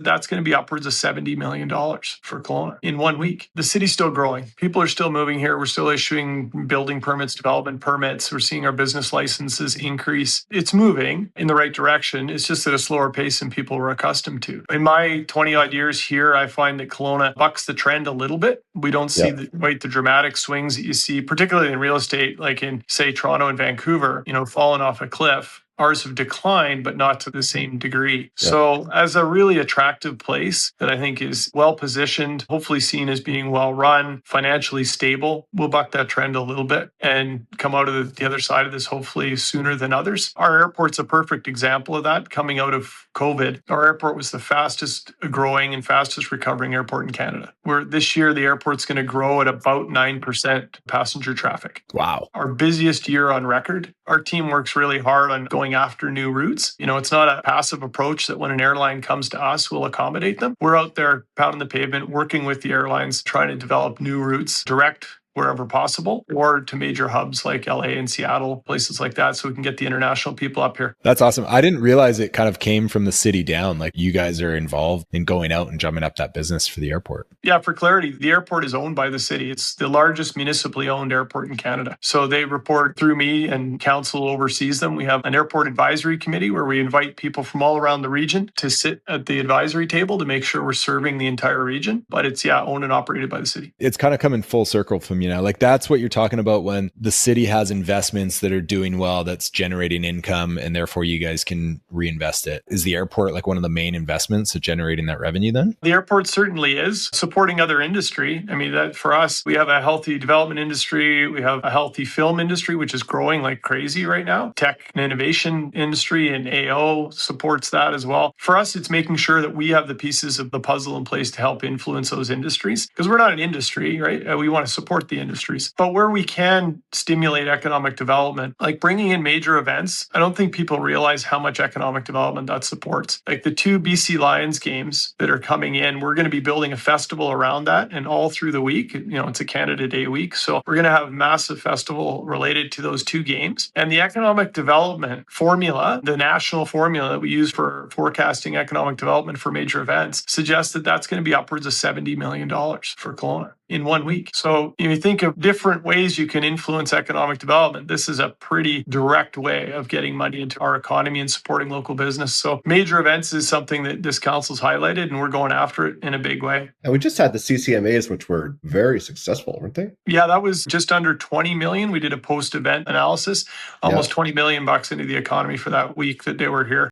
That's going to be upwards of $70 million for Kelowna in 1 week. The city's still growing. People are still moving here. We're still issuing building permits, development permits. We're seeing our business licenses increase. It's moving in the right direction. It's just at a slower pace than people were accustomed to. In my 20 odd years here, I find that Kelowna bucks the trend a little bit. We don't see quite the dramatic swings that you see, particularly in real estate, like in, say, Toronto and Vancouver, falling off a cliff. Ours have declined, but not to the same degree. So as a really attractive place that I think is well positioned, hopefully seen as being well run, financially stable, we'll buck that trend a little bit and come out of the other side of this hopefully sooner than others. Our airport's a perfect example of that. Coming out of COVID, our airport was the fastest growing and fastest recovering airport in Canada. Where this year, the airport's going to grow at about 9% passenger traffic. Wow. Our busiest year on record. Our team works really hard on going after new routes. It's not a passive approach that when an airline comes to us, we'll accommodate them. We're out there pounding the pavement, working with the airlines, trying to develop new routes, direct wherever possible, or to major hubs like LA and Seattle, places like that, so we can get the international people up here. That's awesome. I didn't realize it kind of came from the city down. Like you guys are involved in going out and drumming up that business for the airport. Yeah, for clarity, the airport is owned by the city. It's the largest municipally owned airport in Canada. So they report through me and council oversees them. We have an airport advisory committee where we invite people from all around the region to sit at the advisory table to make sure we're serving the entire region. But it's, owned and operated by the city. It's kind of coming full circle from like that's what you're talking about when the city has investments that are doing well, that's generating income, and therefore you guys can reinvest it. Is the airport like one of the main investments of generating that revenue then? The airport certainly is supporting other industry. I mean, that for us, we have a healthy development industry. We have a healthy film industry, which is growing like crazy right now. Tech and innovation industry and AO supports that as well. For us, it's making sure that we have the pieces of the puzzle in place to help influence those industries, because we're not an industry, right? We want to support the industries. But where we can stimulate economic development, like bringing in major events, I don't think people realize how much economic development that supports. Like the 2 BC Lions games that are coming in, we're going to be building a festival around that, and all through the week, it's a Canada Day week. So we're going to have a massive festival related to those 2 games. And the economic development formula, the national formula that we use for forecasting economic development for major events, suggests that that's going to be upwards of $70 million for Kelowna in 1 week. So you think of different ways you can influence economic development. This is a pretty direct way of getting money into our economy and supporting local business. So major events is something that this council's highlighted, and we're going after it in a big way. And we just had the CCMAs, which were very successful, weren't they? Yeah, that was just under 20 million. We did a post-event analysis, almost $20 million into the economy for that week that they were here.